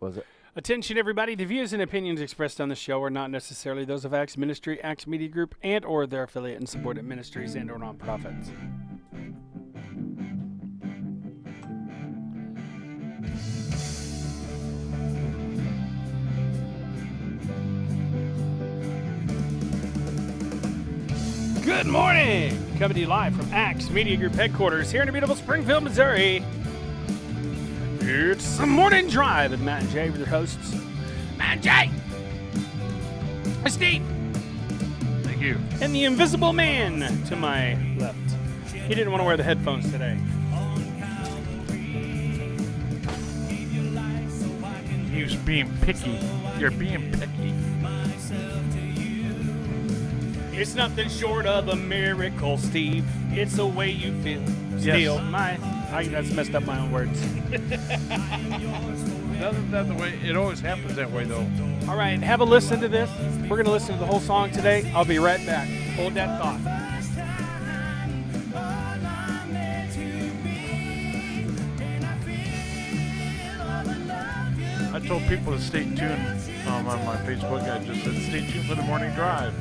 Was it? Attention, everybody. The views and opinions expressed on the show are not necessarily those of Acts Ministry, Acts Media Group, and or their affiliate and supported ministries and or nonprofits. Good morning! Coming to you live from Acts Media Group headquarters here in the beautiful Springfield, Missouri. It's the morning drive with Matt and Jay with your hosts. Matt and Jay! Hi, Steve! Thank you. And the invisible man to my left. He didn't want to wear the headphones today. He was being picky. You're being picky. It's nothing short of a miracle, Steve. It's the way you feel. Still, I just messed up my own words. Isn't that the way? It always happens that way, though. All right, have a listen to this. We're going to listen to the whole song today. I'll be right back. Hold that thought. I told people to stay tuned on my Facebook. I just said, stay tuned for the morning drive.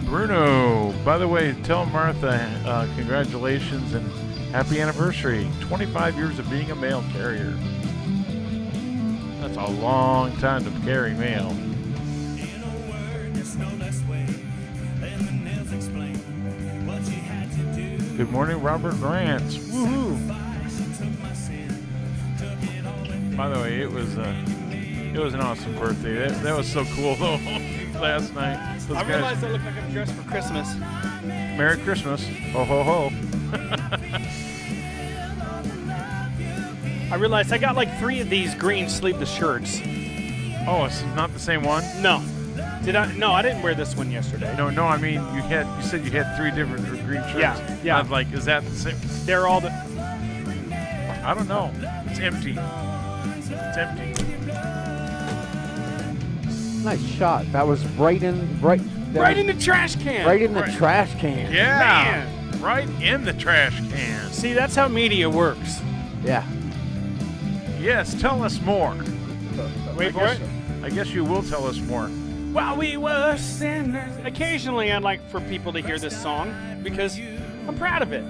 Bruno, by the way, tell Martha congratulations and happy anniversary. 25 years of being a mail carrier. That's a long time to carry mail. Good morning, Robert Grants. Woohoo! By the way, it was an awesome birthday. That was so cool though. Last night. I realized I look like I'm dressed for Christmas. Merry Christmas. Ho, ho, ho. I realized I got like 3 of these green sleeveless shirts. Oh, it's not the same one? No. Did I? No, I didn't wear this one yesterday. No, I mean, you said you had 3 different green shirts. Yeah. I'm like, is that the same? They're all the... I don't know. It's empty. It's empty. Nice shot. That was right in the trash can. Right in the trash can. Yeah. Man. Right in the trash can. See, that's how media works. Yeah. Yes, tell us more. Wait for it. I guess you will tell us more. While we were sinners. Occasionally, I'd like for people to hear this song because I'm proud of it.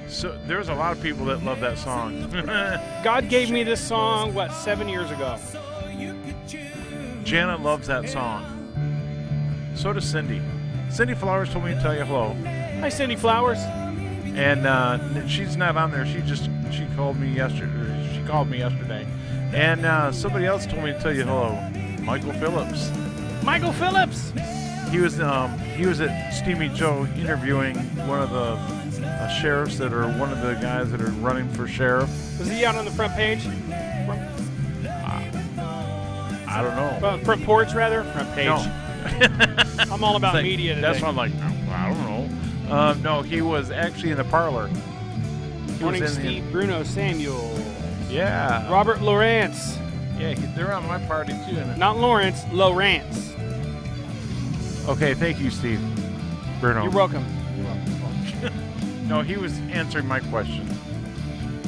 So there's a lot of people that love that song. God gave me this song, 7 years ago? Janet loves that song. So does Cindy. Cindy Flowers told me to tell you hello. Hi, Cindy Flowers. And she's not on there. She called me yesterday. She called me yesterday. And somebody else told me to tell you hello. Michael Phillips. Michael Phillips. He was at Steamy Joe interviewing one of the sheriffs that are one of the guys that are running for sheriff. Was he out on the front page? I don't know. Well, front porch, rather? Front page. No. I'm all about Like, media today. that's why I'm like, I don't know. No, he was actually in the parlor. Morning, Steve, Bruno, Samuel. Yeah. Robert Lawrence. Yeah, they're on my party too. Not Lawrence, Lawrence. Okay, thank you, Steve. Bruno. You're welcome. No, he was answering my question.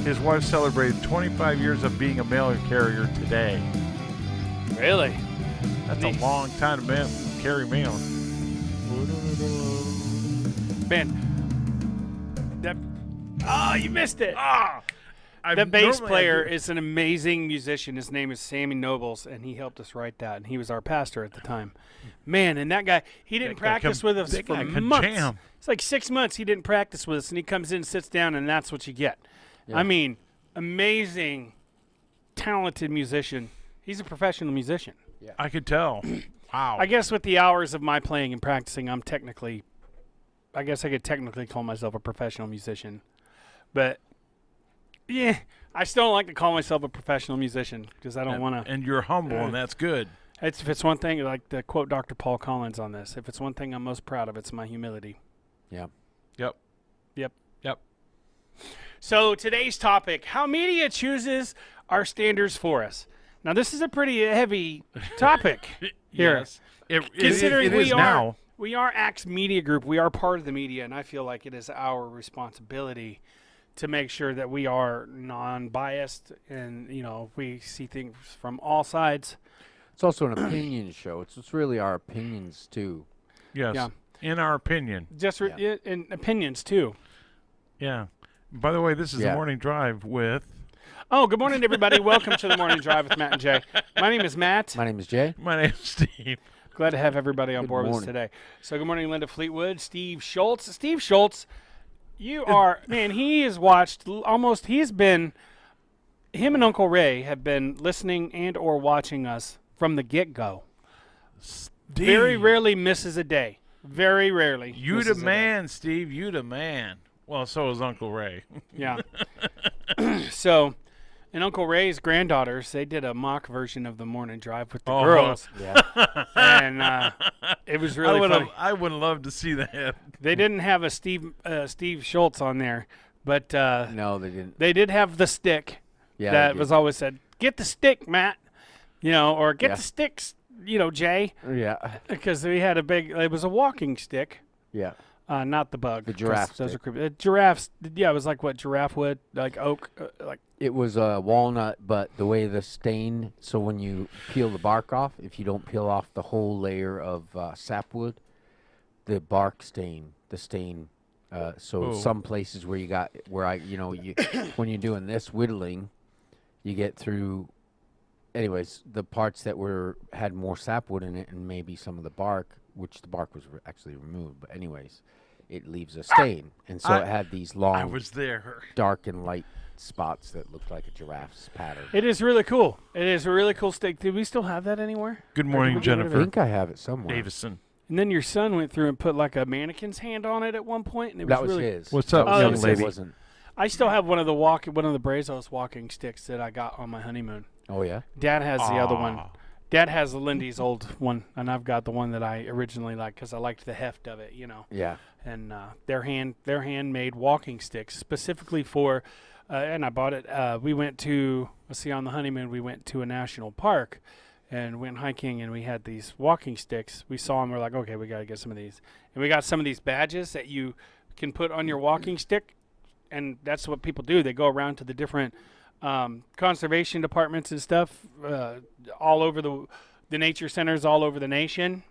His wife celebrated 25 years of being a mail carrier today. Really? That's a long time to carry mail. Man. You missed it. The bass normally player is an amazing musician. His name is Sammy Nobles, and he helped us write that, and he was our pastor at the time. Man, and that guy, he didn't practice with us for months. Jam. It's like 6 months he didn't practice with us, and he comes in and sits down, and that's what you get. Yeah. I mean, amazing, talented musician. He's a professional musician. Yeah. I could tell. Wow. I guess with the hours of my playing and practicing, I could technically call myself a professional musician. But, yeah, I still don't like to call myself a professional musician because I don't want to. And you're humble, and that's good. If it's one thing, like to quote Dr. Paul Collins on this, if it's one thing I'm most proud of, it's my humility. Yeah. Yep. Yep. Yep. So today's topic, how media chooses our standards for us. Now, this is a pretty heavy topic here. Yes. Considering it is now. we are Axe Media Group, we are part of the media, and I feel like it is our responsibility to make sure that we are non-biased and, we see things from all sides. It's also an opinion show. It's really our opinions too. Yes. Yeah. In our opinion. Just in opinions, too. Yeah. By the way, this is the morning drive with. Oh, good morning, everybody. Welcome to the Morning Drive with Matt and Jay. My name is Matt. My name is Jay. My name's Steve. Glad to have everybody on board with us today. So good morning, Linda Fleetwood, Steve Schultz. Steve Schultz, you are, man, he has watched almost, him and Uncle Ray have been listening and or watching us from the get-go. Very rarely misses a day. Very rarely. You the man, Steve. You the man. Well, so is Uncle Ray. Yeah. So, and Uncle Ray's granddaughters, they did a mock version of the morning drive with the girls. Yeah. And it was really funny. I would love to see that. They didn't have a Steve Schultz on there, but No, they didn't. they did have the stick Yeah, that they was did. always said, "Get the stick, Matt," or "Get the sticks," Jay, Yeah. because we had it was a walking stick, Yeah. not the bug. The 'cause giraffe Those are stick. creepy. Giraffes. Yeah, it was like what giraffe wood, like oak, like. It was a walnut, but the way the stain, so when you peel the bark off, if you don't peel off the whole layer of sapwood, the bark stain, so some places where when you're doing this whittling, you get through, anyways, the parts that had more sapwood in it and maybe some of the bark, which the bark was actually removed, but anyways, it leaves a stain. And so it had these long, I was there. dark and light spots that looked like a giraffe's pattern. It is really cool. It is a really cool stick. Do we still have that anywhere? Good morning, I Jennifer think I have it somewhere. Davison. And then your son went through and put like a mannequin's hand on it at one point, and it That was was really. his. What's up, That was young his. lady? It wasn't. I still have one of the Brazos walking sticks that I got on my honeymoon. Oh yeah. Dad has the other one. Aw. Dad has Lindy's old one, and I've got the one that I originally liked because I liked the heft of it, Yeah. And they're handmade walking sticks specifically for, and I bought it. We went to on the honeymoon. We went to a national park, and went hiking, and we had these walking sticks. We saw them. We're like, okay, we got to get some of these, and we got some of these badges that you can put on your walking stick, and that's what people do. They go around to the different conservation departments and stuff all over the nature centers all over the nation,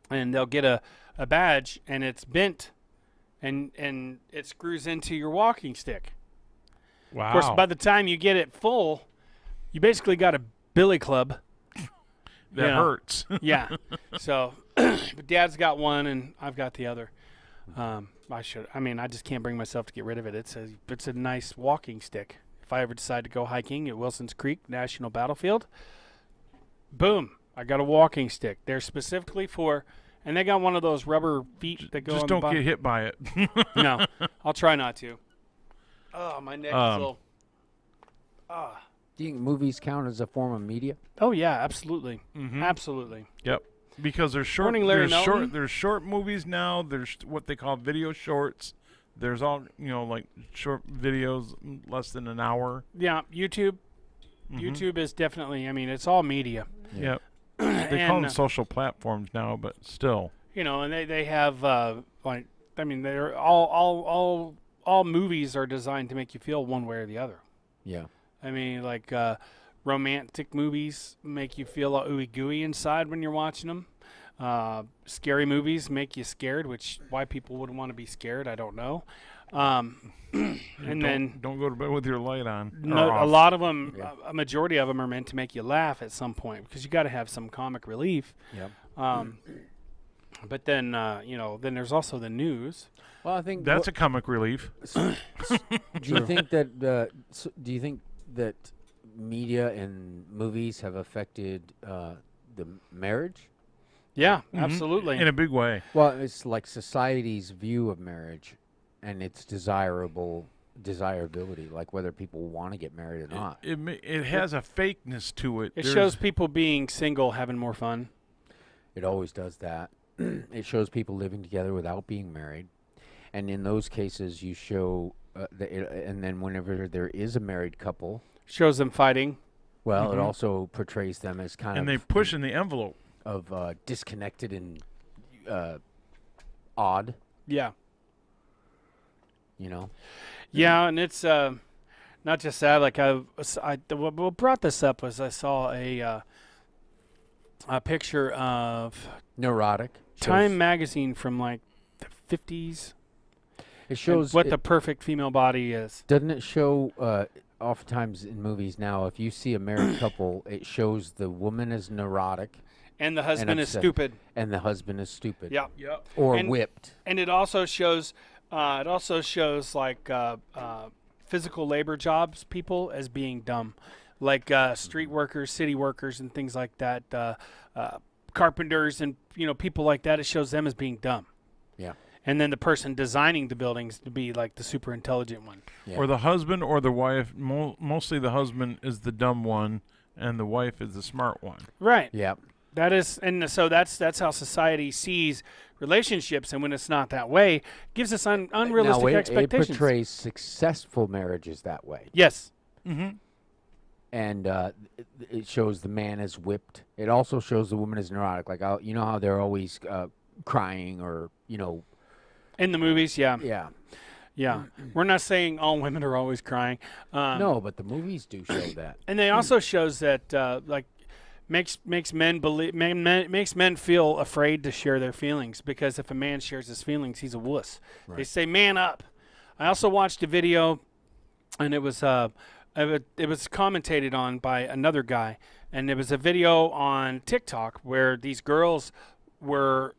and they'll get a badge, and it's bent, and it screws into your walking stick. Wow. Of course, by the time you get it full, you basically got a billy club. that hurts. Yeah. So, but Dad's got one, and I've got the other. I just can't bring myself to get rid of it. It's a nice walking stick. If I ever decide to go hiking at Wilson's Creek National Battlefield, boom, I got a walking stick. They're specifically for, and they got one of those rubber feet that go Just on don't the bottom. get hit by it. No, I'll try not to. Oh, my neck is a little. Do you think movies count as a form of media? Oh yeah, absolutely, Mhm. absolutely. Yep. Because there's short. Morning, Larry there's short. Melton. There's short movies now. There's what they call video shorts. There's all like short videos, less than an hour. Yeah, YouTube. Mhm. YouTube is definitely. I mean, it's all media. Yep. They call And, them social platforms now, but still. and they have they're all movies are designed to make you feel one way or the other. Yeah. I mean, like romantic movies make you feel all ooey gooey inside when you're watching them. Scary movies make you scared, which why people wouldn't want to be scared, I don't know. And Don't go to bed with your light on. or a off. lot of them, Yeah. a majority of them are meant to make you laugh at some point because you got to have some comic relief. Yep. But then, then there's also the news. Well, I think That's a comic relief. Do you think that do you think that media and movies have affected the marriage? Yeah, Mhm. absolutely. In a big way. Well, it's like society's view of marriage and its desirability, like whether people want to get married or not. It has a fakeness to it. It There's- shows people being single having more fun. It always does that. It shows people living together without being married, and in those cases, you show. And then whenever there is a married couple, Shows them fighting. Well, it also portrays them as kind And of they push in the envelope. disconnected and odd. Yeah. You know. Yeah, and it's not just that. Like what brought this up was I saw a picture of Neurotic. Time magazine from like the 50s. It shows what the perfect female body is. Doesn't it show? Oftentimes in movies now, if you see a married couple, it shows the woman is neurotic And the husband is upset. stupid. and the husband is stupid. Yeah. Or And- whipped. And it also shows like physical labor jobs people as being dumb, like street workers, city workers, and things like that. Carpenters and people like that. It shows them as being dumb. Yeah. And then the person designing the buildings to be like the super intelligent one. Yeah. Or the husband or the wife. Mostly the husband is the dumb one, and the wife is the smart one. Right. Yeah. That is, and so that's how society sees relationships, and when it's not that way, gives us unrealistic Now, it expectations. portrays successful marriages that way. Yes. Mm-hmm. And it shows the man is whipped. It also shows the woman is neurotic. Like, you know how they're always crying or, In the movies, yeah. yeah. We're not saying all women are always crying. No, but the movies do show that. And they also shows that like makes men makes men feel afraid to share their feelings, because if a man shares his feelings, he's a wuss. They Right. say man up. I also watched a video, and it was commentated on by another guy, and it was a video on TikTok where these girls were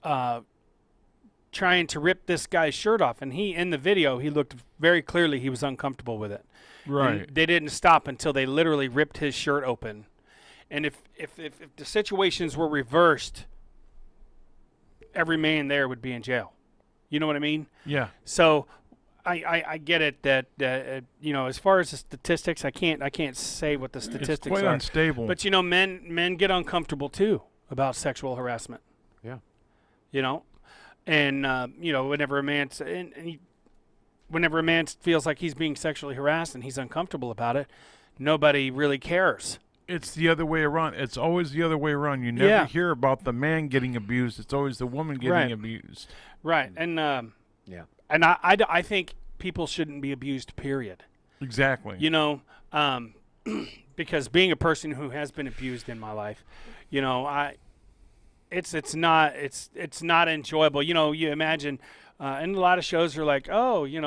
trying to rip this guy's shirt off, and in the video he looked very clearly he was uncomfortable with it. Right. And they didn't stop until they literally ripped his shirt open. And if the situations were reversed, every man there would be in jail. You know what I mean? Yeah. So I get it that as far as the statistics, I can't say what the It's statistics quite are. unstable. But men get uncomfortable too about sexual harassment. Yeah. And whenever a man feels like he's being sexually harassed and he's uncomfortable about it, nobody really cares. It's the other way around. It's always the other way around. You never Yeah. hear about the man getting abused. It's always the woman getting Right. abused. Right. And Yeah. and I think people shouldn't be abused, period. Exactly. Because being a person who has been abused in my life, it's not enjoyable. You imagine, and a lot of shows are like, oh, you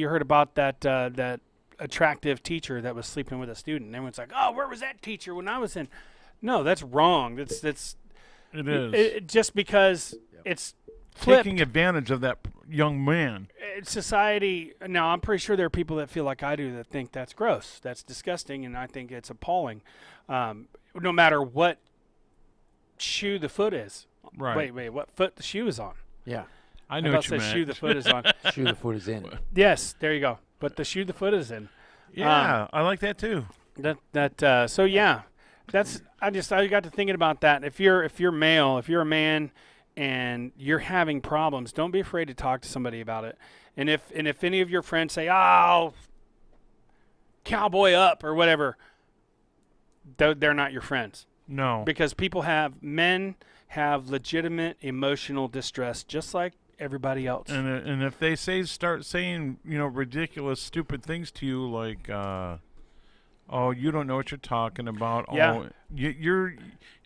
heard about that attractive teacher that was sleeping with a student. And everyone's like, oh, where was that teacher when I was in? No, that's wrong. It is. Just because it's flipped. Taking advantage of that young man. Society, now I'm pretty sure there are people that feel like I do that think that's gross, that's disgusting, and I think it's appalling. No matter what shoe the foot is. Right. Wait, what foot the shoe is on? Yeah. I I know about what to you say meant. shoe the foot is on. Shoe the foot is in. Yes, there you go. But the shoe the foot is in. Yeah, I like that too. So yeah, I got to thinking about that. If you're male, if you're a man, and you're having problems, don't be afraid to talk to somebody about it. And if any of your friends say, "Oh, cowboy up" or whatever, they're not your friends, No. because men have legitimate emotional distress just like everybody else. And if they start saying ridiculous, stupid things to you, like oh, you don't know what you're talking about. Yeah.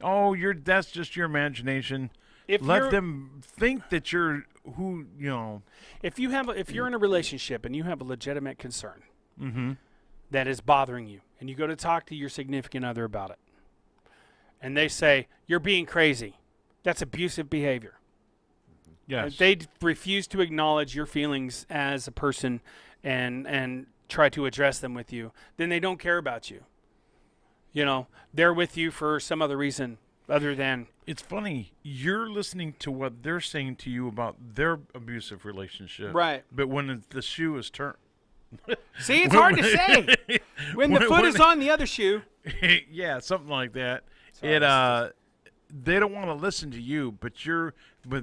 Oh, that's just your imagination. If Let you're- them think that you're who if you're in a relationship and you have a legitimate concern Mm-hmm. that is bothering you, and you go to talk to your significant other about it, and they say you're being crazy, that's abusive behavior. Yes. If they refuse to acknowledge your feelings as a person and try to address them with you, then they don't care about you. They're with you for some other reason other than It's funny. You're listening to what they're saying to you about their abusive relationship. Right. But when the shoe is turned. See, it's hard to say. When the foot is on the other shoe. Yeah, something like that. Sorry, They don't want to listen to you, but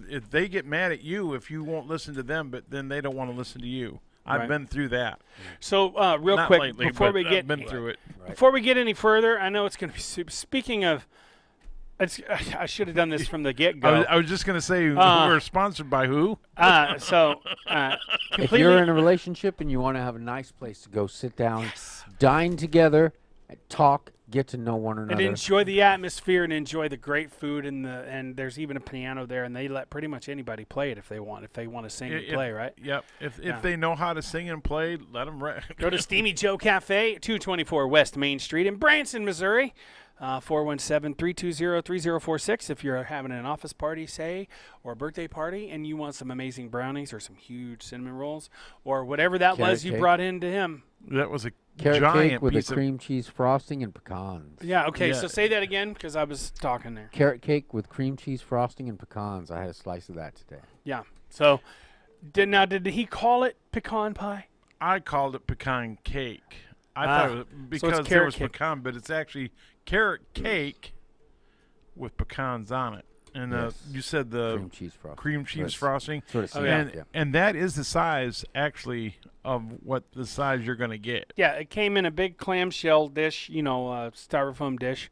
if they get mad at you if you won't listen to them, but then they don't want to listen to you. I've Right. been through that. So real Not quick lately, before but we I've get been through it. Right. before we get any further, I know it's going to be super. Speaking of, I should have done this from the get go. I was just gonna say we're sponsored by who? So If completely. you're in a relationship and you want to have a nice place to go sit down, dine together, talk, get to know one and another. enjoy the atmosphere and enjoy the great food and there's even a piano there and they let pretty much anybody play it if they want to sing and play, right? Yep. If Yeah. they know how to sing and play, let them. Go to Steamy Joe Cafe, 224 West Main Street in Branson, Missouri. 417-320-3046 if you're having an office party, say, or a birthday party, and you want some amazing brownies or some huge cinnamon rolls or whatever that Carrot was you cake. brought into him. That was a Carrot giant cake with a piece of. cream cheese frosting and pecans. Yeah, okay, Yeah. so say that again because I was talking there. Carrot cake with cream cheese frosting and pecans. I had a slice of that today. Yeah, so did he call it pecan pie? I called it pecan cake. I thought it was because there carrot was cake. pecan, but it's actually carrot cake with pecans on it. And Yes. you said the Cream cheese frosting. cream cheese Yes. frosting, Sort of Oh, similar, yeah. and and that is the size actually of what the size you're going to get. Yeah, it came in a big clamshell dish, styrofoam dish,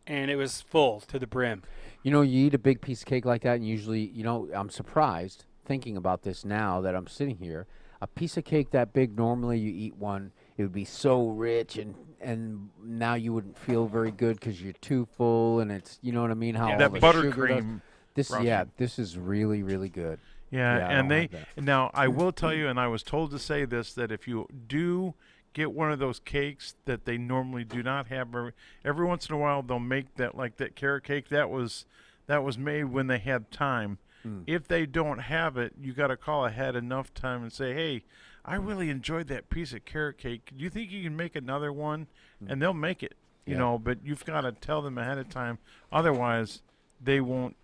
and it was full to the brim. You know, you eat a big piece of cake like that, and usually, I'm surprised thinking about this now that I'm sitting here. A piece of cake that big, normally you eat one, it would be so rich, and now you wouldn't feel very good because you're too full, and it's, you know what I mean? How Yeah. all That the sugar does. buttercream. This is really, really good. Yeah, Yeah, I and don't they have now I will tell you, and I was told to say this, that if you do get one of those cakes that they normally do not have, every once in a while they'll make that, like that carrot cake that was made when they had time. If they don't have it, you got to call ahead enough time and say, hey, I really enjoyed that piece of carrot cake. Do you think you can make another one? And they'll make it, you Yeah. know, but you've got to tell them ahead of time. Otherwise, they won't,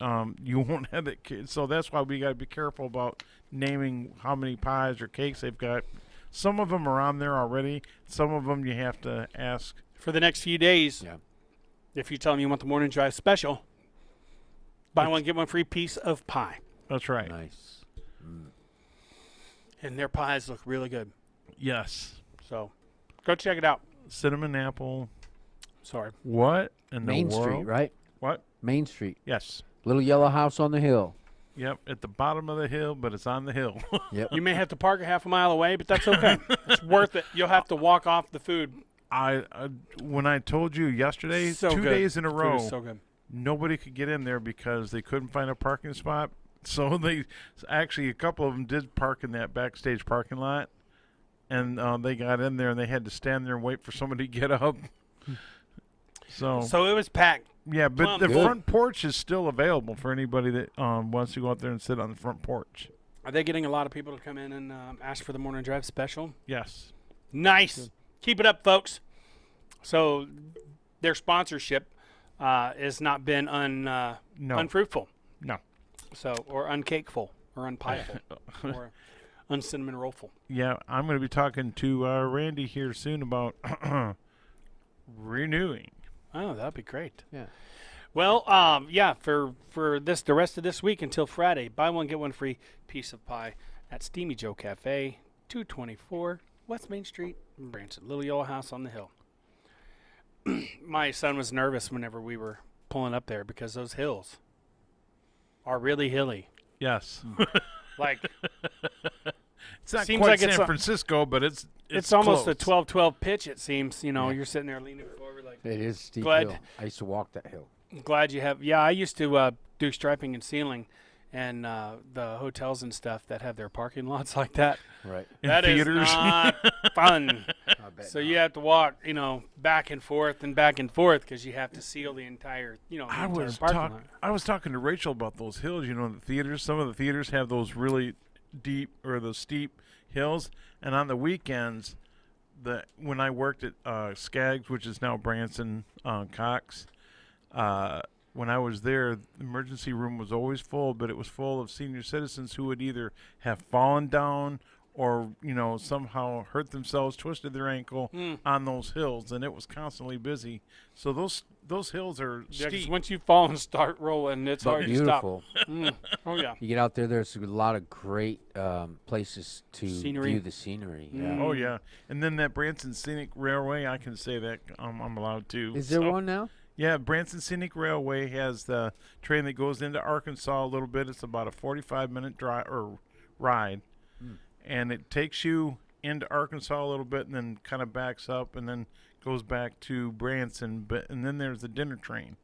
you won't have it. So that's why we got to be careful about naming how many pies or cakes they've got. Some of them are on there already. Some of them you have to ask. For the next few days, Yeah. if you tell them you want the morning drive special, buy one, get one free piece of pie. That's right. Nice. And their pies look really good. Yes. So go check it out. Cinnamon apple. Sorry. What in Main the world? Street, right? What? Main Street. Yes. Little yellow house on the hill. Yep. At the bottom of the hill, but it's on the hill. Yep. You may have to park a half a mile away, but that's okay. It's worth it. You'll have to walk off the food. When I told you yesterday, So 2 good. days in a Food row, is so good. nobody could get in there because they couldn't find a parking spot. So they actually, a couple of them did park in that backstage parking lot, and they got in there and they had to stand there and wait for somebody to get up. So it was packed. yeah, but plumb. the Good. front porch is still available for anybody that wants to go out there and sit on the front porch. Are they getting a lot of people to come in and ask for the morning drive special? Yes. Nice. Keep it up, folks. So their sponsorship has not been No. unfruitful. No. So or uncakeful or unpieful or uncinnamon rollful. Yeah, I'm going to be talking to Randy here soon about renewing. Oh, that'd be great. Yeah. Well, yeah, for the rest of this week until Friday, buy one get one free piece of pie at Steamy Joe Cafe, 224 West Main Street, in Branson, Little Yellow House on the Hill. My son was nervous whenever we were pulling up there because those hills are really hilly. Yes. Like It's not Seems quite like it's San a- Francisco, but it's almost close. a 12-12 pitch. It seems. Yeah. You're sitting there leaning forward like. It is steep Glad- hill. I used to walk that hill. Glad you have. Yeah, I used to do striping and sealing, and the hotels and stuff that have their parking lots like that. Right. In That is theaters. not fun. I bet So not. you have to walk, back and forth because you have to seal the entire, the I entire was parking lot. I was talking to Rachel about those hills. You know, the theaters. Some of the theaters have those really deep or those steep hills, and on the weekends, when I worked at Skaggs, which is now Branson Cox, when I was there, the emergency room was always full, but it was full of senior citizens who would either have fallen down or somehow hurt themselves, twisted their ankle on those hills, and it was constantly busy. So those hills are Yeah, 'cause steep. once you fall and start rolling, it's But hard beautiful. to stop. Oh yeah. You get out there. There's a lot of great places to Scenery. view the scenery. Yeah. Mm. Oh yeah, and then that Branson Scenic Railway, I can say that I'm allowed to. Is there So- one now? Yeah, Branson Scenic Railway has the train that goes into Arkansas a little bit. It's about a 45-minute drive or ride, and it takes you into Arkansas a little bit, and then kind of backs up, and then goes back to Branson. And then there's the dinner train,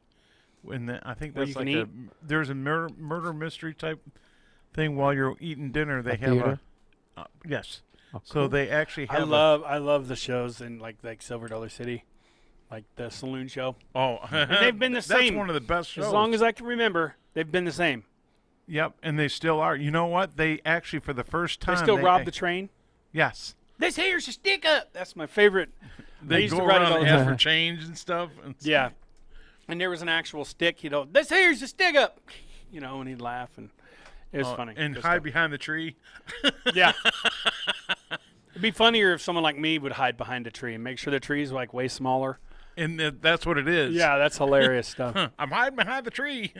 and then I think Where that's you like can there's a murder mystery type thing while you're eating dinner. They A have theater? yes. Oh, So cool. they actually I have love the shows in like Silver Dollar City, like the saloon show. They've been the That's same. one of the best shows. As long as I can remember, they've been the same. Yep, and they still are. You know what? They actually, for the first time, They still rob the train. Yes. This here's your stick up. That's my favorite. They used go to write it around all and the ask time. for change and stuff. And Yeah. And there was an actual stick. This here's your stick up. And he'd laugh, and it was funny. And Good hide stuff. behind the tree. Yeah. It'd be funnier if someone like me would hide behind a tree and make sure the tree's like way smaller. And that's what it is. Yeah, that's hilarious stuff. I'm hiding behind the tree.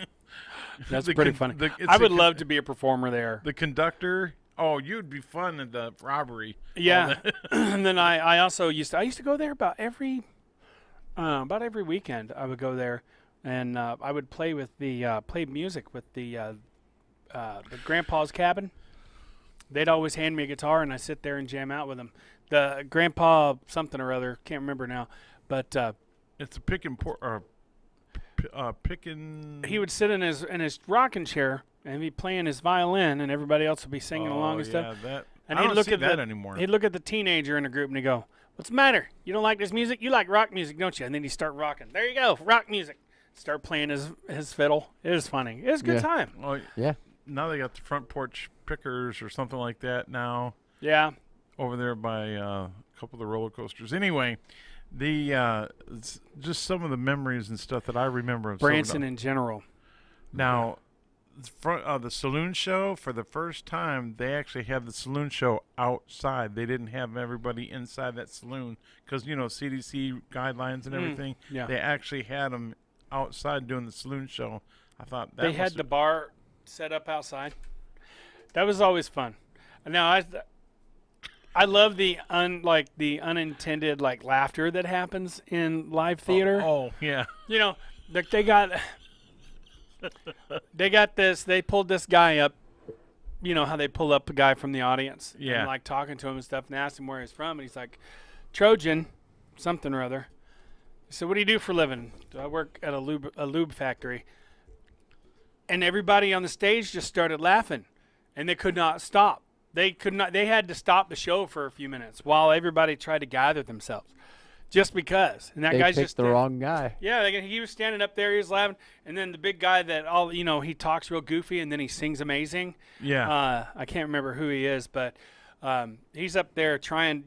That's The pretty con- funny. it's I the would con- love to be a performer there. The conductor. Oh, you'd be fun in the robbery. Yeah. And then I also used to go there about every weekend. I would go there, and I would play music with the grandpa's cabin. They'd always hand me a guitar, and I sit there and jam out with them. The grandpa something or other, can't remember now, but It's a picking. he would sit in his rocking chair and be playing his violin, and everybody else would be singing along and stuff. That, And I he'd don't look see at that the anymore. He'd look at the teenager in the group and he'd go, "What's the matter? You don't like this music? You like rock music, don't you?" And then he'd start rocking. There you go, rock music. Start playing his fiddle. It was funny. It was a good Yeah. time. Oh, Yeah. now they got the front porch pickers or something like that now Yeah. over there by a couple of the roller coasters. Anyway, the just some of the memories and stuff that I remember of Branson Silver Dollar. in general. Now, the saloon show, for the first time, they actually had the saloon show outside. They didn't have everybody inside that saloon because, CDC guidelines and everything. yeah. They actually had them outside doing the saloon show. I thought that They had the bar set up outside. That was always fun. Now I love the unintended laughter that happens in live theater. Oh, yeah. They got this. They pulled this guy up. You know how they pull up a guy from the audience, Yeah. and talking to him and stuff, and asked him where he's from, and he's like, Trojan, something or other. He said, "What do you do for a living?" "I work at a lube factory." And everybody on the stage just started laughing, and they could not stop. They could not. They had to stop the show for a few minutes while everybody tried to gather themselves, just because. And that They guy's picked just the wrong guy. yeah, he was standing up there, he was laughing, and then the big guy that he talks real goofy and then he sings amazing. Yeah. I can't remember who he is, but he's up there trying.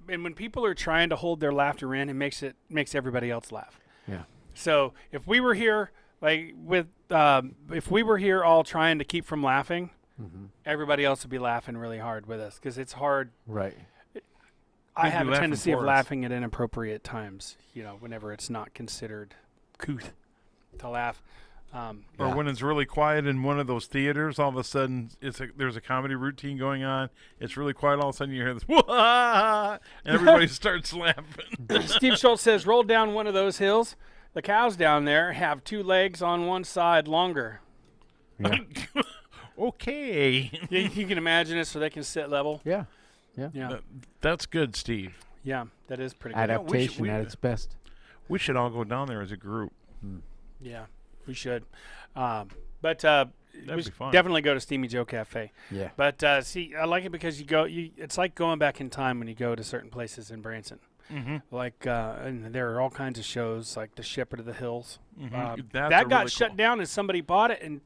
And when people are trying to hold their laughter in, it makes everybody else laugh. Yeah. So if we were here, if we were here all trying to keep from laughing, everybody else would be laughing really hard with us because it's hard. Right. I They'd be have a laughing tendency of for us. laughing at inappropriate times, whenever it's not considered couth to laugh. Or Yeah. when it's really quiet in one of those theaters, all of a sudden there's a comedy routine going on. It's really quiet. All of a sudden you hear this, "Wah!" and everybody starts laughing. Steve Schultz says, roll down one of those hills. The cows down there have 2 legs on one side longer. Yeah. Okay. You can imagine it so they can sit level. Yeah. Yeah, That's good, Steve. yeah, that is pretty good. Adaptation we- at its best. We should all go down there as a group. Yeah, we should. But we be should fun. definitely go to Steamy Joe Cafe. Yeah. But see, I like it because it's like going back in time when you go to certain places in Branson. Mm-hmm. And there are all kinds of shows like the Shepherd of the Hills. That's That got really shut cool. down and somebody bought it and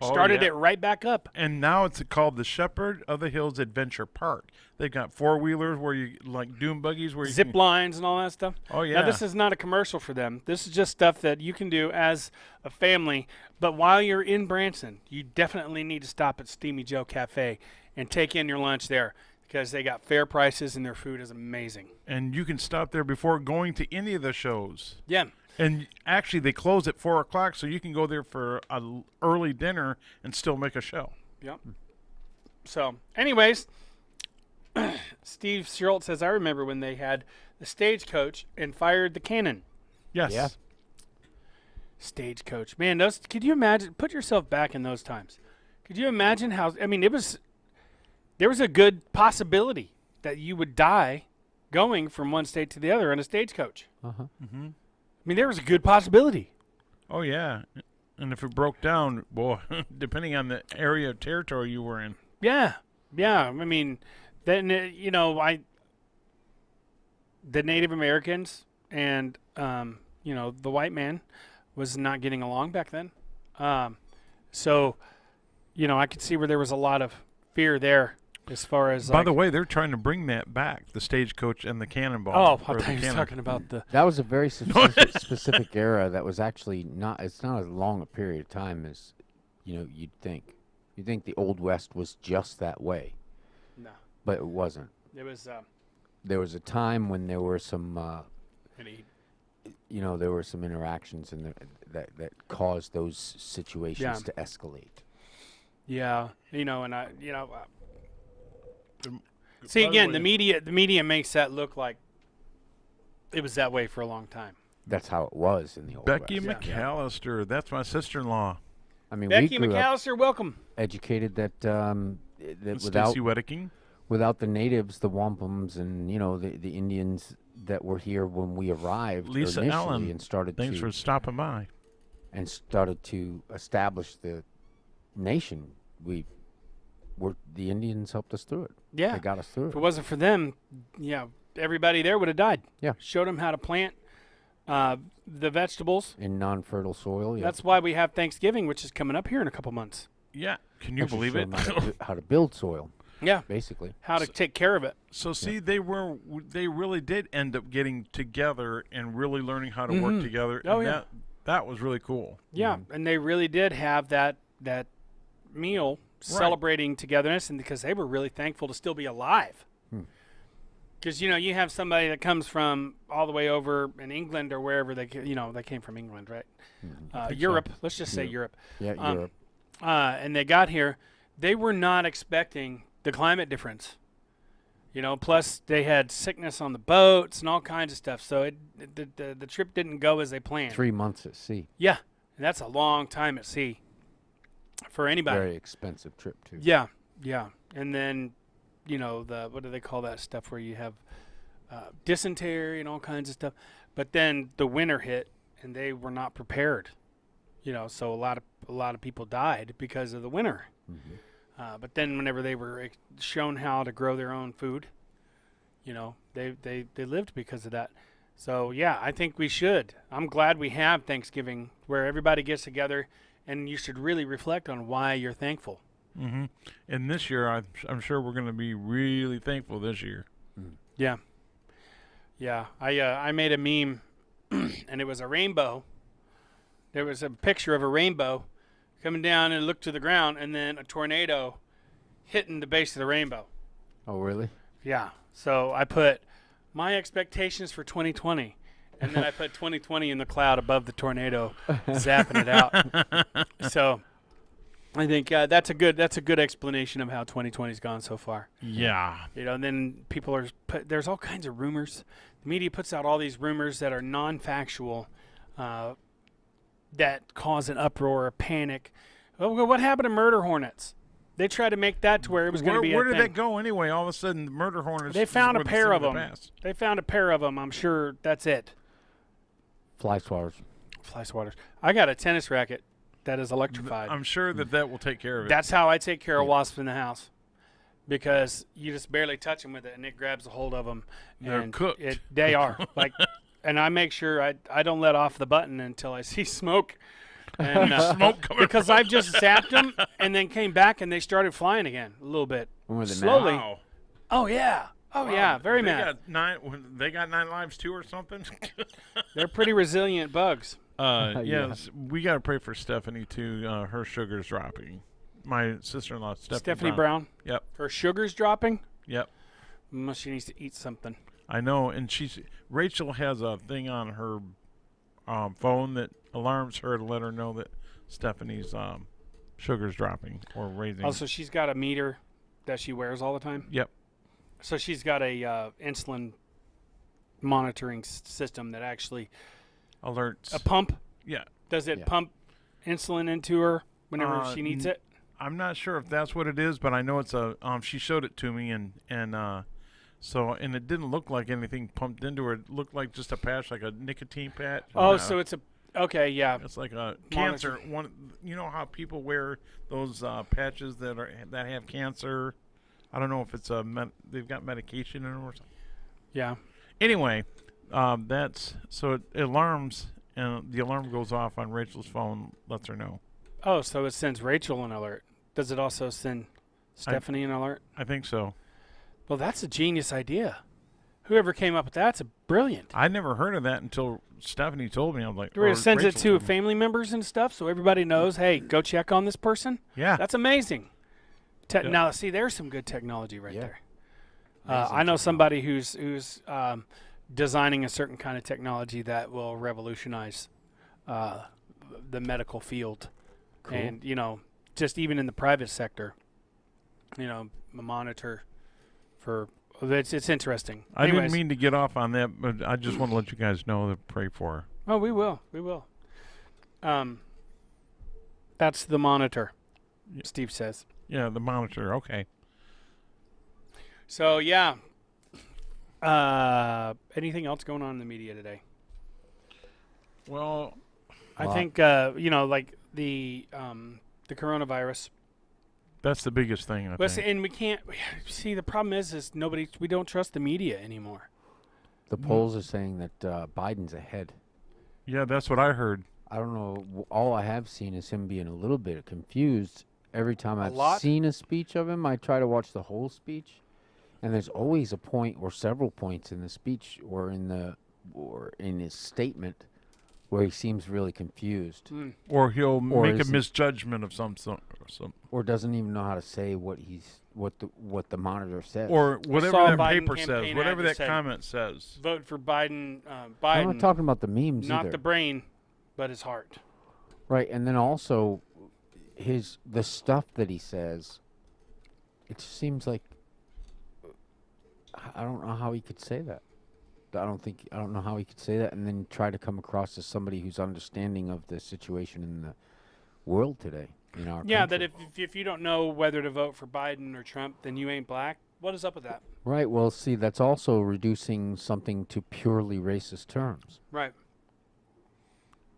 Oh, started yeah. it right back up. And now it's called the Shepherd of the Hills Adventure Park. They've got 4-wheelers where you like dune buggies where you Zip can, lines and all that stuff. Oh yeah. Now, this is not a commercial for them. This is just stuff that you can do as a family. But while you're in Branson, you definitely need to stop at Steamy Joe Cafe and take in your lunch there. because they got fair prices and their food is amazing. And you can stop there before going to any of the shows. Yeah. And actually, they close at 4 o'clock, so you can go there for a early dinner and still make a show. Yep. So, anyways, Steve Schultz says, I remember when they had the Stagecoach and fired the cannon. Yes. Yeah. Stagecoach. Man, those, could you imagine, put yourself back in those times. Could you imagine how, I mean, there was a good possibility that you would die going from one state to the other in a stagecoach. Uh-huh. Mm-hmm. I mean, there was a good possibility. Oh, yeah. And if it broke down, boy, depending on the area of territory you were in. Yeah. Yeah. I mean, then, the Native Americans and, the white man was not getting along back then. So, I could see where there was a lot of fear there as far as. By the way, they're trying to bring that back, the stagecoach and the cannonball. Oh, I or thought the you were cannon. talking about the. That was a very specific era that was actually not. It's not as long a period of time as, you'd think. You'd think the Old West was just that way, No. but it wasn't. It was. There was a time when there were some, Any, there were some interactions that caused those situations to escalate. yeah. And I. By See, the again, way- the media makes that look like it was that way for a long time. That's how it was in the Old Becky West. Yeah. McAllister, that's my sister-in-law. I mean, Becky we grew up McAllister, welcome. educated that And without Stacey Wedeking. without the natives, the wampums, and the Indians that were here when we arrived Lisa initially Allen, and started Thanks for stopping by. to establish the nation, the Indians helped us through it. Yeah. They got us through If it. it wasn't for them, everybody there would have died. Yeah. Showed them how to plant the vegetables. In non-fertile soil. Yeah. That's why we have Thanksgiving, which is coming up here in a couple months. Yeah, can you Actually believe show it? 'em how to build soil, Yeah. basically. How to take care of it. So see, they really did end up getting together and really learning how to work together. Oh, and yeah. that was really cool. Yeah. And they really did have that meal celebrating togetherness, and because they were really thankful to still be alive. Because you have somebody that comes from all the way over in England or wherever they came from England, right? Europe. Let's just say Europe. Yeah, Europe. And they got here, they were not expecting the climate difference. Plus they had sickness on the boats and all kinds of stuff. So the trip didn't go as they planned. 3 months at sea. Yeah, and that's a long time at sea for anybody. Very expensive trip too. Yeah, yeah. And then, what do they call that stuff where you have dysentery and all kinds of stuff. But then the winter hit, and they were not prepared. So a lot of people died because of the winter. But then whenever they were shown how to grow their own food, they lived because of that. So yeah, I think we should. I'm glad we have Thanksgiving where everybody gets together, and you should really reflect on why you're thankful. Mm-hmm. And this year, I'm sure we're going to be really thankful this year. Yeah. Yeah. I made a meme, and it was a rainbow. There was a picture of a rainbow coming down, and it looked to the ground, and then a tornado hitting the base of the rainbow. Oh, really? Yeah. So I put my expectations for 2020, and then I put 2020 in the cloud above the tornado, zapping it out. So I think that's a good explanation of how 2020's gone so far. Yeah. And then people there's all kinds of rumors. The media puts out all these rumors that are non-factual, that cause an uproar, a panic. Oh, what happened to murder hornets? They tried to make that to where it was going to be a Where did thing. that go anyway? All of a sudden, the murder hornets. They found a were the pair thing of the them. past. They found a pair of them. I'm sure that's it. Fly swatters. Fly swatters. I got a tennis racket that is electrified. I'm sure that will take care of it. That's how I take care of wasps in the house, because you just barely touch them with it, and it grabs a hold of them. They're and cooked. They are and I make sure I don't let off the button until I see smoke. And, Smoke coming because I've just zapped them and then came back and they started flying again a little bit. When were they Slowly. Wow. Oh yeah. Oh yeah. Very they mad. They got 9 lives too, or something. They're pretty resilient bugs. Yes, we got to pray for Stephanie too. Her sugar's dropping. My sister-in-law, Stephanie Brown. Yep. Her sugar's dropping. Yep. Unless she needs to eat something. I know, and Rachel has a thing on her phone that alarms her to let her know that Stephanie's sugar's dropping or raising. Also, she's got a meter that she wears all the time. Yep. So she's got a insulin monitoring system that actually Alerts. a pump. Yeah. Does it Yeah. pump insulin into her whenever she needs it? I'm not sure if that's what it is, but I know it's a. She showed it to me, and it didn't look like anything pumped into her. It looked like just a patch, like a nicotine patch. Oh, so it's a okay, yeah. it's like a cancer one. You know how people wear those patches that have cancer. I don't know if it's they've got medication in them or something. Yeah. Anyway, that's so it alarms, and the alarm goes off on Rachel's phone, lets her know. Oh, so it sends Rachel an alert. Does it also send Stephanie an alert? I think so. Well, that's a genius idea. Whoever came up with that's a brilliant. I never heard of that until Stephanie told me. I'm like, Where or it sends it Rachel to told me. family members and stuff, so everybody knows. Hey, go check on this person. Yeah, That's amazing. Yeah. Now, see, there's some good technology right Yeah. there. Amazing I know technology. somebody who's designing a certain kind of technology that will revolutionize the medical field, Cool. and just even in the private sector, a monitor for. It's interesting. I Anyways, didn't mean to get off on that, but I just want to let you guys know to pray for her. Oh, we will. That's the monitor. Yeah. Steve says. Yeah, the monitor. Okay. So yeah. Anything else going on in the media today? Well, I Lot. think like the coronavirus. that's the biggest thing. I But think. and we can't see the problem is we don't trust the media anymore. The polls are saying that Biden's ahead. Yeah, that's what I heard. I don't know. All I have seen is him being a little bit confused. Every time I've lot? seen a speech of him, I try to watch the whole speech, and there's always a point or several points in the speech or in his statement where he seems really confused Or he'll Or make a is he- misjudgment of some, or doesn't even know how to say what the monitor says. or whatever saw that Biden paper campaign says, ad whatever that that said- comment says. Vote for Biden. I'm Biden, not talking about the memes not either. the brain, but his heart. Right, and then also the stuff that he says, it just seems like I don't know how he could say that. I don't know how he could say that and then try to come across as somebody who's understanding of the situation in the world today. In our Yeah, country. that if you don't know whether to vote for Biden or Trump, then you ain't black. What is up with that? Right, well, see, that's also reducing something to purely racist terms. Right.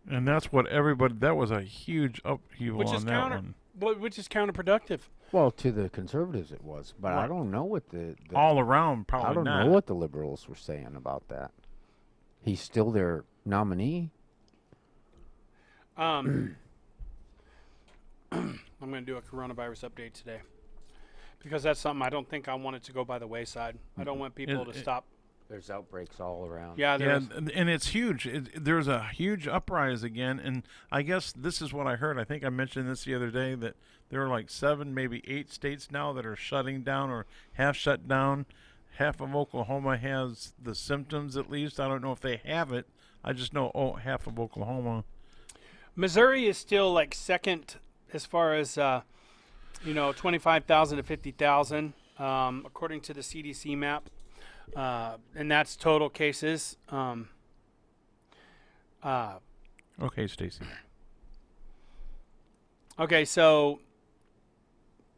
And that's what that was a huge upheaval Which on is that one. Which is counterproductive. Well, to the conservatives it was, but I Right. don't know what the All around, probably I don't not. know what the liberals were saying about that. He's still their nominee. I'm going to do a coronavirus update today because that's something I don't think I want it to go by the wayside. I don't want people to stop. There's outbreaks all around. Yeah, Yeah, there's. and it's huge. There's a huge uprise again, and I guess this is what I heard. I think I mentioned this the other day that there are like 7, maybe 8 states now that are shutting down or have shut down. Half of Oklahoma has the symptoms, at least. I don't know if they have it. I just know half of Oklahoma. Missouri is still like second as far as 25,000 to 50,000 according to the CDC map, and that's total cases. Okay, Stacy. Okay, so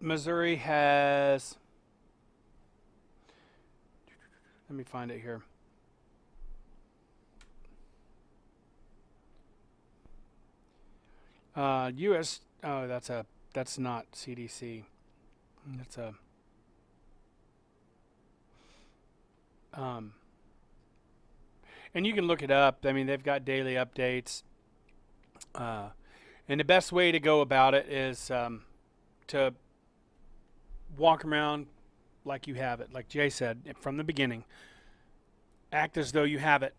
Missouri has. Let me find it here. U.S. Oh, that's not CDC. That's a. And you can look it up. I mean, they've got daily updates. And the best way to go about it is to walk around like you have it, like Jay said from the beginning. Act as though you have it,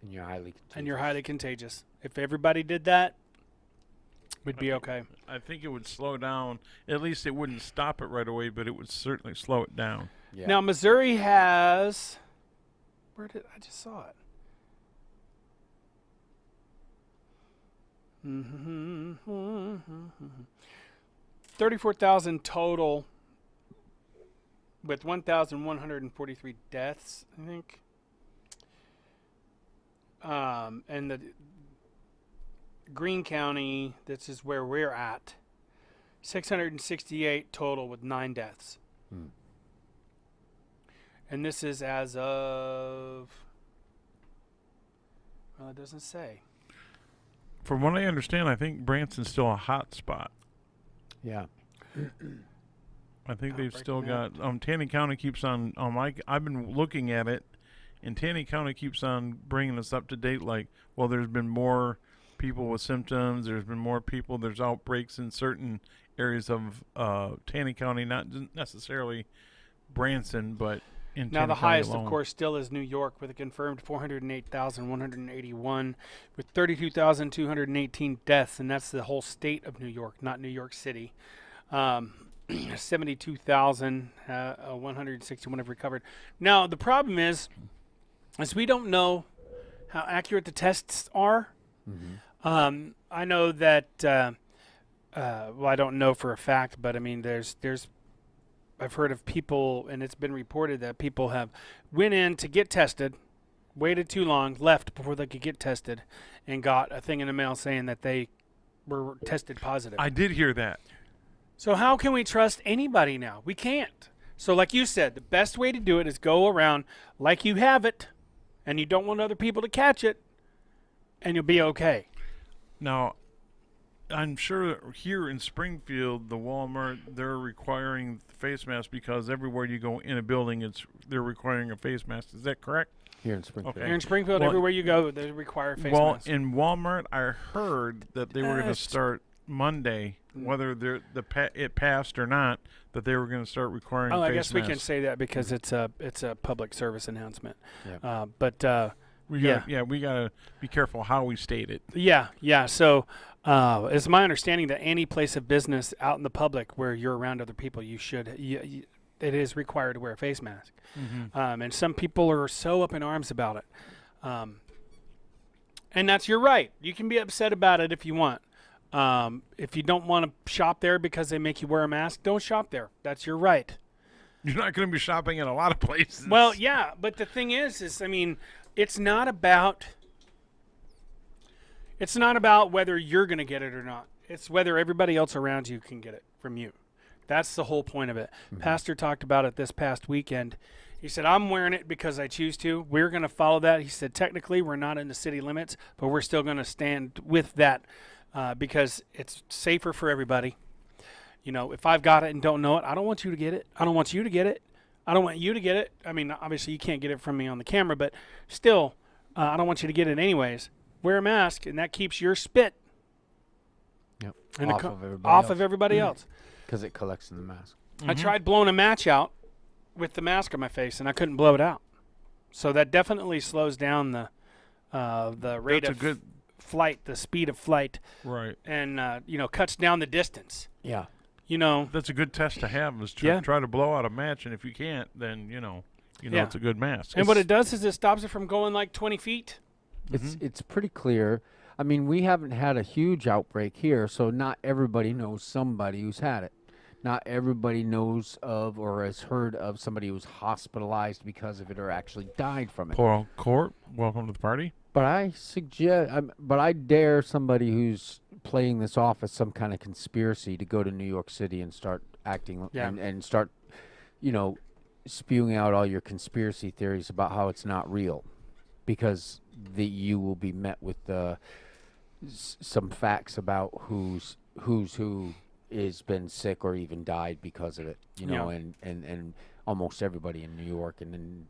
And you're highly contagious. and you're highly contagious. If everybody did that, we'd be okay. I think it would slow down. At least it wouldn't stop it right away, but it would certainly slow it down. Yeah. Now Missouri has. Where did I just saw it? 34,000 total, with 1,143 deaths, I think. And the Greene County, this is where we're at, 668 total with 9 deaths. Hmm. And this is as of, well, it doesn't say. From what I understand, I think Branson's still a hot spot. Yeah. I think they've Outbreak still map. got. Taney County keeps on. I've been looking at it, and Taney County keeps on bringing us up to date. Like, well, there's been more people with symptoms. There's been more people. There's outbreaks in certain areas of Taney County, not necessarily Branson, but in Now Taney the County highest, alone. of course, still is New York with a confirmed 408,181 with 32,218 deaths, and that's the whole state of New York, not New York City. 72,161 have recovered. Now the problem is we don't know how accurate the tests are. Mm-hmm. I know that. Well, I don't know for a fact, but I mean, there's I've heard of people, and it's been reported that people have went in to get tested, waited too long, left before they could get tested, and got a thing in the mail saying that they were tested positive. I did hear that. So how can we trust anybody now? We can't. So like you said, the best way to do it is go around like you have it, and you don't want other people to catch it, and you'll be okay. Now, I'm sure here in Springfield, the Walmart, they're requiring face masks because everywhere you go in a building, they're requiring a face mask. Is that correct? Here in Springfield. Okay. Here in Springfield, Well, everywhere you go, they require face Well, masks. in Walmart, I heard that they were going to Yes. start Monday, whether it passed or not, that they were going to start requiring Oh, face I guess we can masks. say that because it's a public service announcement. Yeah. We gotta be careful how we state it. Yeah. So it's my understanding that any place of business out in the public where you're around other people, it is required to wear a face mask. And some people are so up in arms about it. And that's your right. You can be upset about it if you want. If you don't want to shop there because they make you wear a mask, don't shop there. That's your right. You're not going to be shopping in a lot of places. Well, yeah, but the thing is I mean, it's not about whether you're going to get it or not. It's whether everybody else around you can get it from you. That's the whole point of it. Pastor talked about it this past weekend. He said, I'm wearing it because I choose to. We're going to follow that. He said, technically, we're not in the city limits, but we're still going to stand with that because it's safer for everybody. You know, if I've got it and don't know it, I don't want you to get it. I don't want you to get it. I don't want you to get it. I mean, obviously, you can't get it from me on the camera, but still, I don't want you to get it anyways. Wear a mask, and that keeps your spit Yep. in the Off of everybody else. because it collects in the mask. I tried blowing a match out with the mask on my face, and I couldn't blow it out. So that definitely slows down the rate That's of flight, the speed of flight, right. and cuts down the distance. Yeah. You know, That's a good test to have. Is Yeah. try to blow out a match, and if you can't, then you know Yeah. it's a good mask. and what it does is it stops it from going like 20 feet. It's pretty clear. I mean, we haven't had a huge outbreak here, so not everybody knows somebody who's had it. Not everybody knows of or has heard of somebody who's hospitalized because of it or actually died from it. Paul Court, welcome to the party. But I dare somebody who's playing this off as some kind of conspiracy to go to New York City and start acting Yeah. and start, spewing out all your conspiracy theories about how it's not real, because you will be met with some facts about who's who has been sick or even died because of it. And almost everybody in New York and then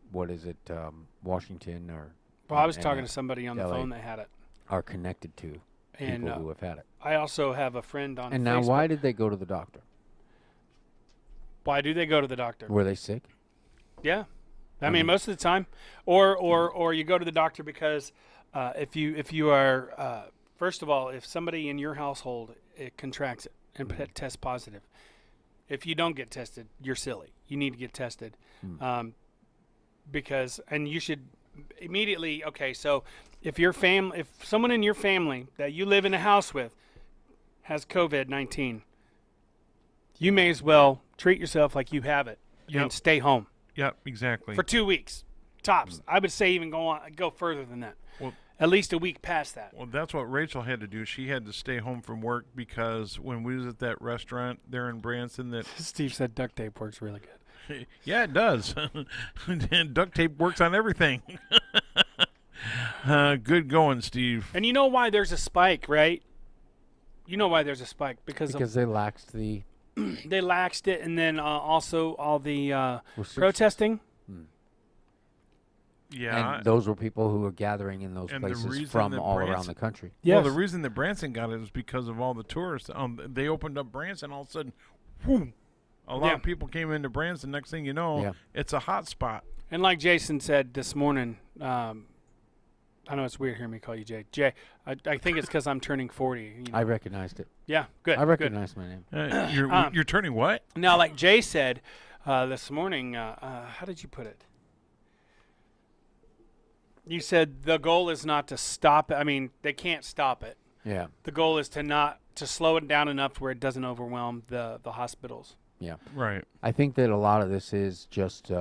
Washington or. Well, I was and talking to somebody on the LA. phone that had it. Are connected to And people who have had it. I also have a friend on And Facebook. now, why did they go to the doctor? Why do they go to the doctor? Were they sick? Yeah, I mean most of the time, or you go to the doctor because if you are first of all, if somebody in your household contracts it and tests positive, if you don't get tested, you're silly. you need to get tested. Because you should immediately, okay, so if someone in your family that you live in a house with has COVID-19, you may as well treat yourself like you have it and stay home. Yep, exactly. For 2 weeks, tops. I would say even go further than that. Well, at least a week past that. Well, that's what Rachel had to do. She had to stay home from work because when we was at that restaurant there in Branson, that Steve said duct tape works really good. yeah, it does. And duct tape works on everything. Good going, Steve. And you know why there's a spike, right? You know why there's a spike because they laxed the they laxed it, and then also all the protesting. Yeah, and those were people who were gathering in those And the places reason from that all around Branson- the country. Yes. Well, the reason that Branson got it was because of all the tourists. They opened up Branson, all of a sudden, whoo, a lot of people came into Branson. Next thing you know, it's a hot spot. And like Jason said this morning, I know it's weird hearing me call you Jay. Jay, I think it's because I'm turning 40. You know. I recognized it. Yeah, good. I recognized my name. You're turning what? Now, like Jay said this morning, how did you put it? You said the goal is not to stop it. I mean, they can't stop it. Yeah. The goal is to slow it down enough where it doesn't overwhelm the hospitals. Yeah. Right. I think that a lot of this is just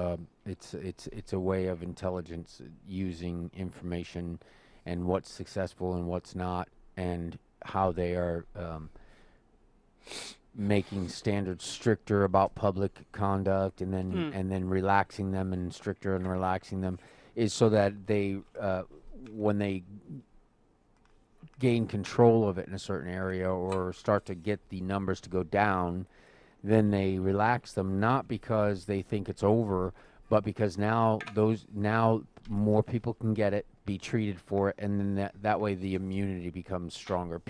it's a way of intelligence using information and what's successful and what's not, and how they are making standards stricter about public conduct, and then relaxing them, and stricter and relaxing them, is so that they when they gain control of it in a certain area or start to get the numbers to go down, then they relax them, not because they think it's over, but because now more people can get it, be treated for it, and then that way the immunity becomes stronger.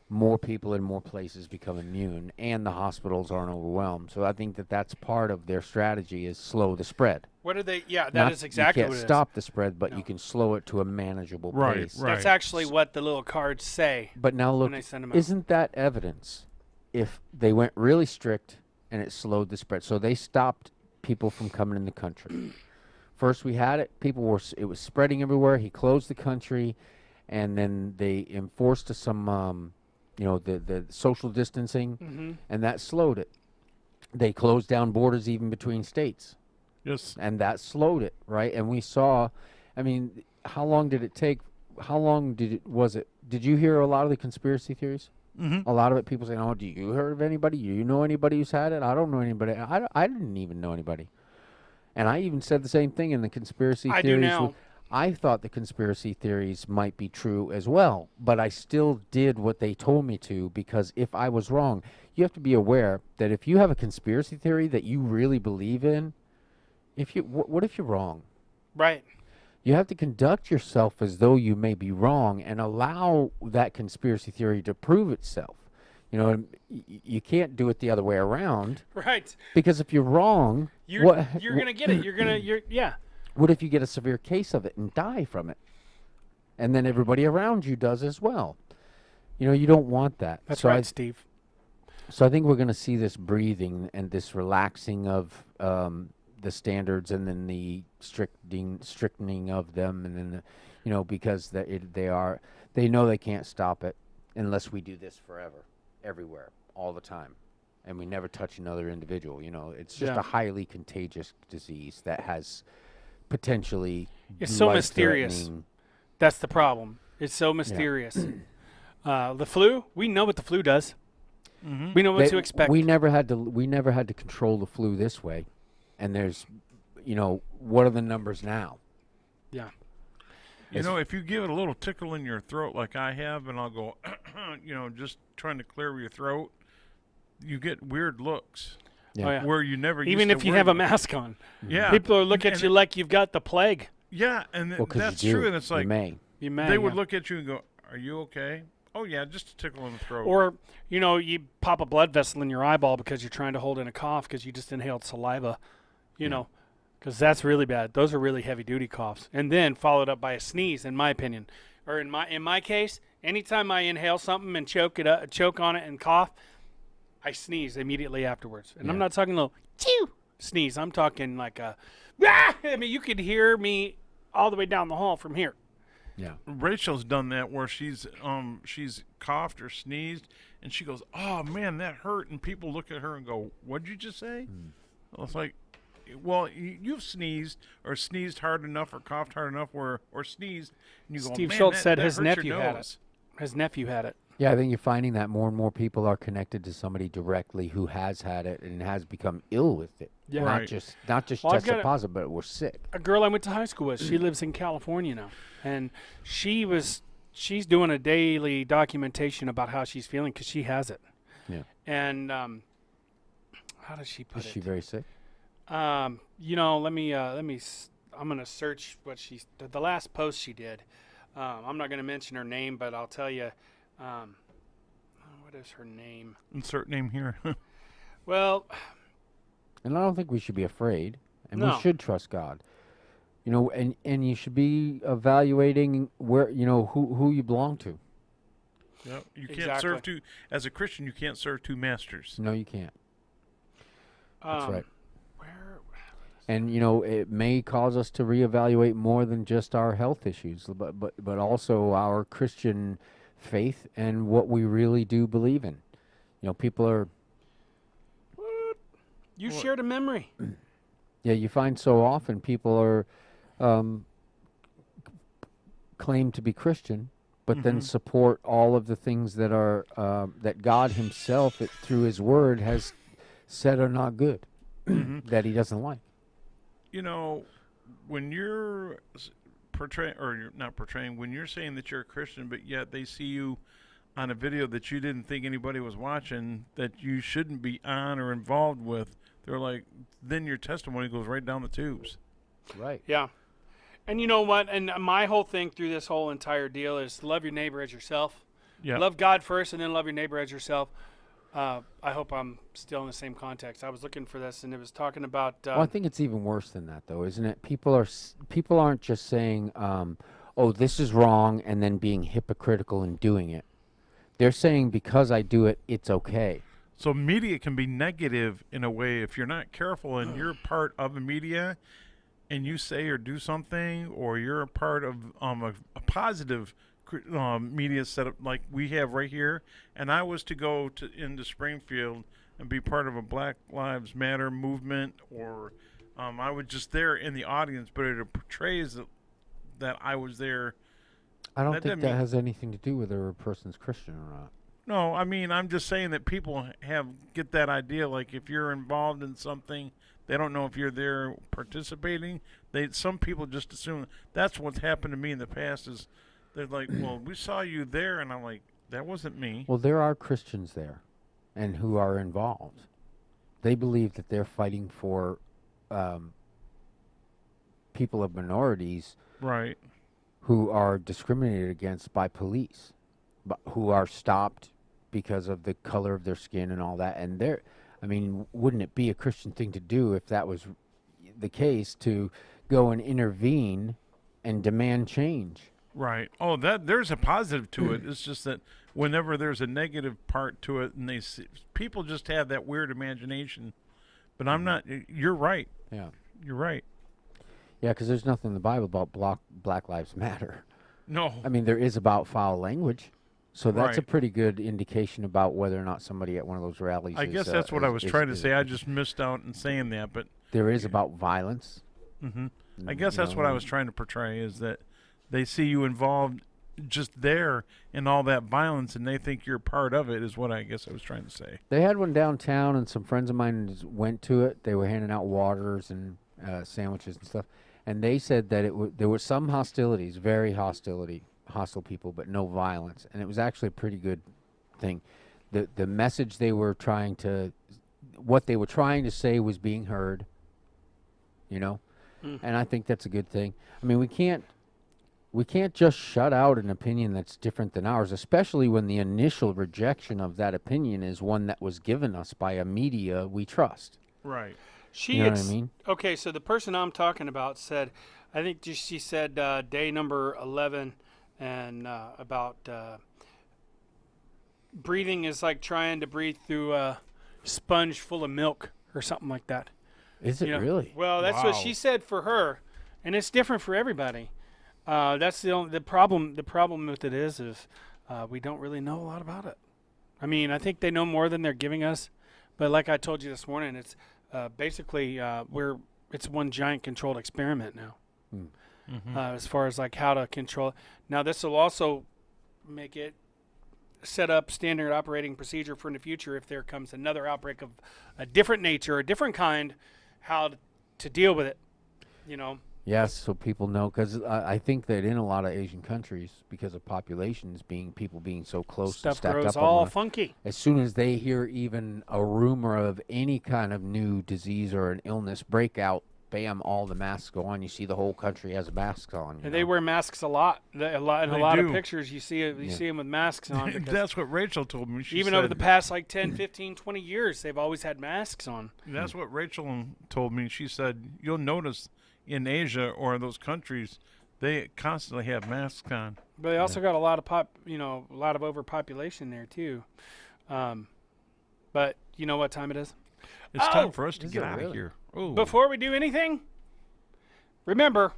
More people in more places become immune, and the hospitals aren't overwhelmed. So I think that's part of their strategy, is slow the spread. What are they? Yeah, that is exactly what it is. You can't stop the spread, but you can slow it to a manageable pace. Right. That's actually what the little cards say. But now look, when they send them out. isn't that evidence? If they went really strict and it slowed the spread, so they stopped people from coming in the country. First we had it, it was spreading everywhere. He closed the country, and then they enforced some, the social distancing, and that slowed it. They closed down borders even between states. Yes. And that slowed it, right? And we saw, I mean, how long did it take? How long was it? Did you hear a lot of the conspiracy theories? Mm-hmm. A lot of it, people saying, "Oh, do you heard of anybody? Do you know anybody who's had it?" I don't know anybody. I didn't even know anybody. And I even said the same thing in the conspiracy theories. I do now. I thought the conspiracy theories might be true as well, but I still did what they told me to, because if I was wrong, you have to be aware that if you have a conspiracy theory that you really believe in, what if you're wrong? Right. You have to conduct yourself as though you may be wrong and allow that conspiracy theory to prove itself. You can't do it the other way around. Right. Because if you're wrong, you're going to get it. Yeah. What if you get a severe case of it and die from it? And then everybody around you does as well. You don't want that. That's right, Steve. So I think we're going to see this breathing and this relaxing of the standards, and then the strictening of them, and then because they know they can't stop it unless we do this forever, everywhere, all the time, and we never touch another individual. It's just a highly contagious disease that has potentially it's so mysterious. life-threatening. That's the problem. It's so mysterious. The flu, we know what the flu does. Mm-hmm. We know what to expect. We never had to control the flu this way. And there's, what are the numbers now? Yeah. If you give it a little tickle in your throat like I have, and I'll go, just trying to clear your throat, you get weird looks. Yeah. Oh, yeah. Where you never even used if to you worry have a about. mask on. Yeah. People will look at you like you've got the plague. Yeah, and Well, 'cause that's you do. true. And it's like You may. they would look at you and go, "Are you okay?" Oh yeah, just a tickle in the throat. Or, you pop a blood vessel in your eyeball because you're trying to hold in a cough because you just inhaled saliva, because that's really bad. Those are really heavy-duty coughs. And then followed up by a sneeze, in my opinion. Or in my case, anytime I inhale something and choke on it and cough, I sneeze immediately afterwards. And I'm not talking a little chew. sneeze. I'm talking like a, "Ah!" I mean, you could hear me all the way down the hall from here. Yeah. Rachel's done that where she's coughed or sneezed, and she goes, "Oh man, that hurt," and people look at her and go, "What'd you just say?" I was like, "Well, you've sneezed or sneezed hard enough or coughed hard enough or sneezed," and you go, Steve "Man, Schultz that- said that his hurts your nephew had nose." it. His nephew had it. Yeah, I think you're finding that more and more people are connected to somebody directly who has had it and has become ill with it. Yeah. Right. Not just Well, I've tested got a- positive, but were sick. A girl I went to high school with, she lives in California now, and she's doing a daily documentation about how she's feeling because she has it. Yeah. And how does she put Is it? she very sick? You know, let me. I'm gonna search what the last post she did. I'm not gonna mention her name, but I'll tell you. What is her name? Insert name here. Well, And I don't think we should be afraid, and No. we should trust God. You know, and you should be evaluating where who you belong to. Yep. You can't Exactly. serve two as a Christian. You can't serve two masters. No, you can't. That's right. Where? And it may cause us to reevaluate more than just our health issues, but also our Christian faith and what we really do believe in. People are. You What? shared a memory. Yeah, you find so often people are claim to be Christian, but then support all of the things that are that God Himself, through His Word, has said are not good, that He doesn't like. You know, when you're portraying, or you're not portraying, when you're saying that you're a Christian, but yet they see you on a video that you didn't think anybody was watching, that you shouldn't be on or involved with, they're like, then your testimony goes right down the tubes. Right. Yeah. And you know what? And my whole thing through this whole entire deal is love your neighbor as yourself. Yeah. Love God first, and then love your neighbor as yourself. I hope I'm still in the same context. I was looking for this, and it was talking about. Well, I think it's even worse than that, though, isn't it? People aren't just saying, "Oh, this is wrong," and then being hypocritical in doing it. They're saying, because I do it, it's okay. So media can be negative in a way if you're not careful and you're part of the media and you say or do something, or you're a part of a positive media setup like we have right here, and I was to go into Springfield and be part of a Black Lives Matter movement, or I was just there in the audience, but it portrays that I was there. I don't That think doesn't that mean- has anything to do with whether a person's Christian or not. No, I mean, I'm just saying that people get that idea, like if you're involved in something, they don't know if you're there participating. Some people just assume that's what's happened to me in the past. Is they're like, well, we saw you there, and I'm like, that wasn't me. Well, there are Christians there, and who are involved. They believe that they're fighting for people of minorities Right. who are discriminated against by police, but who are stopped because of the color of their skin and all that. And wouldn't it be a Christian thing to do if that was the case, to go and intervene and demand change? Right. Oh, there's a positive to it. It's just that whenever there's a negative part to it, and people just have that weird imagination. But I'm not. You're right. Yeah. You're right. Yeah, because there's nothing in the Bible about Black Lives Matter. No. I mean, there is about foul language. So that's a Right. pretty good indication about whether or not somebody at one of those rallies I guess that's what I was trying to say. I just missed out in saying that, but there is about violence. I guess that's what I was trying to portray, is that they see you involved just there in all that violence, and they think you're part of it, is what I guess I was trying to say. They had one downtown, and some friends of mine went to it. They were handing out waters and sandwiches and stuff. And they said that there were some hostilities, very hostile people, but no violence. And it was actually a pretty good thing. The message what they were trying to say was being heard, And I think that's a good thing. I mean, we can't just shut out an opinion that's different than ours, especially when the initial rejection of that opinion is one that was given us by a media we trust. Right. You know what I mean? Okay, so the person I'm talking about said, I think she said day number 11, and about breathing is like trying to breathe through a sponge full of milk or something like that. Is it You know, really? Well, that's what Wow. she said for her, and it's different for everybody. That's the problem. The problem with it is we don't really know a lot about it. I mean, I think they know more than they're giving us, but like I told you this morning, it's basically it's one giant controlled experiment now. As far as like how to control. Now this will also make it set up standard operating procedure for in the future if there comes another outbreak of a different nature, a different kind, how to deal with it. You know. Yes, so people know, because I think that in a lot of Asian countries, because of populations people being so close and Stuff stacked grows up all on funky. as soon as they hear even a rumor of any kind of new disease or an illness breakout, bam, all the masks go on. You see the whole country has masks on. You And they know? wear masks a lot. In a They lot of do. pictures, you see it. You see them with masks on. Because That's what Rachel told me. She even said, over the past like 10, 15, 20 years, they've always had masks on. That's what Rachel told me. She said, you'll notice in Asia or those countries, they constantly have masks on. But they also got a lot of a lot of overpopulation there too. But you know what time it is? It's Oh! time for us to Is get it out of really? here. Oh, Before we do anything, remember,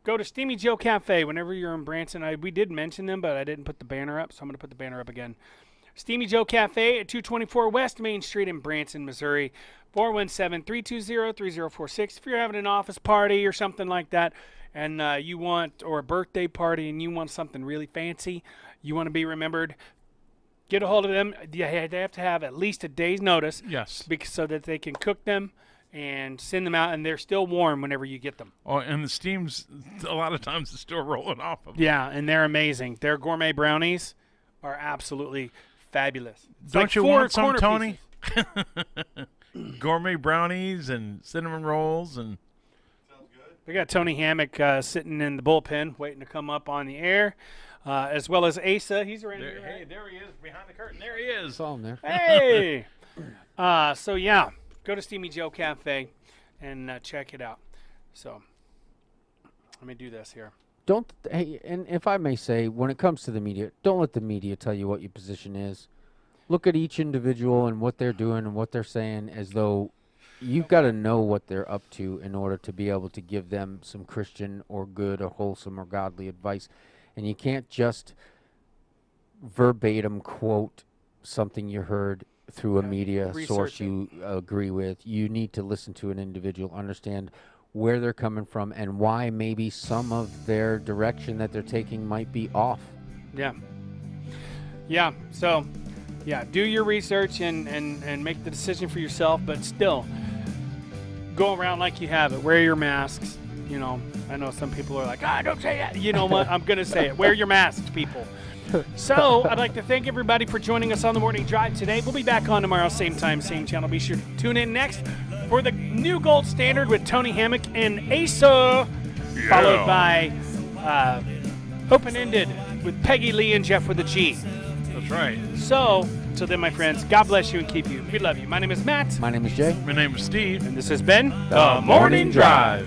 go to Steamy Joe Cafe whenever you're in Branson. We did mention them, but I didn't put the banner up, so I'm going to put the banner up again. Steamy Joe Cafe at 224 West Main Street in Branson, Missouri. 417-320-3046. If you're having an office party or something like that, and you want, or a birthday party, and you want something really fancy, you want to be remembered, get a hold of them. They have to have at least a day's notice. yes. So that they can cook them and send them out, and they're still warm whenever you get them. Oh, and the steam's a lot of times is still rolling off of them. Yeah, and they're amazing. Their gourmet brownies are absolutely fabulous. It's Don't like you 4 want some, corner Tony? pieces. Gourmet brownies and cinnamon rolls and We got Tony Hammock sitting in the bullpen waiting to come up on the air, as well as Asa. He's around here. hey, Right? there he is behind the curtain. There he is. It's all in there. Hey! So, yeah, go to Steamy Joe Cafe and check it out. So, let me do this here. Don't, hey, and if I may say, when it comes to the media, don't let the media tell you what your position is. Look at each individual and what they're doing and what they're saying as though you've got to know what they're up to in order to be able to give them some Christian or good or wholesome or godly advice. And you can't just verbatim quote something you heard through a media source research it. you agree with. You need to listen to an individual, understand where they're coming from and why maybe some of their direction that they're taking might be off. Yeah. Yeah, so, yeah, do your research and make the decision for yourself, but still, go around like you have it. Wear your masks. You know, I know some people are like, don't say that. You know what? I'm going to say it. Wear your masks, people. So, I'd like to thank everybody for joining us on the Morning Drive today. We'll be back on tomorrow, same time, same channel. Be sure to tune in next for the new Gold Standard with Tony Hammock and Asa, followed by Open Ended with Peggy Lee and Jeff with a G. That's right. So, till then, my friends, God bless you and keep you. We love you. My name is Matt, My name is Jay. My name is Steve. and this has been The Morning Drive.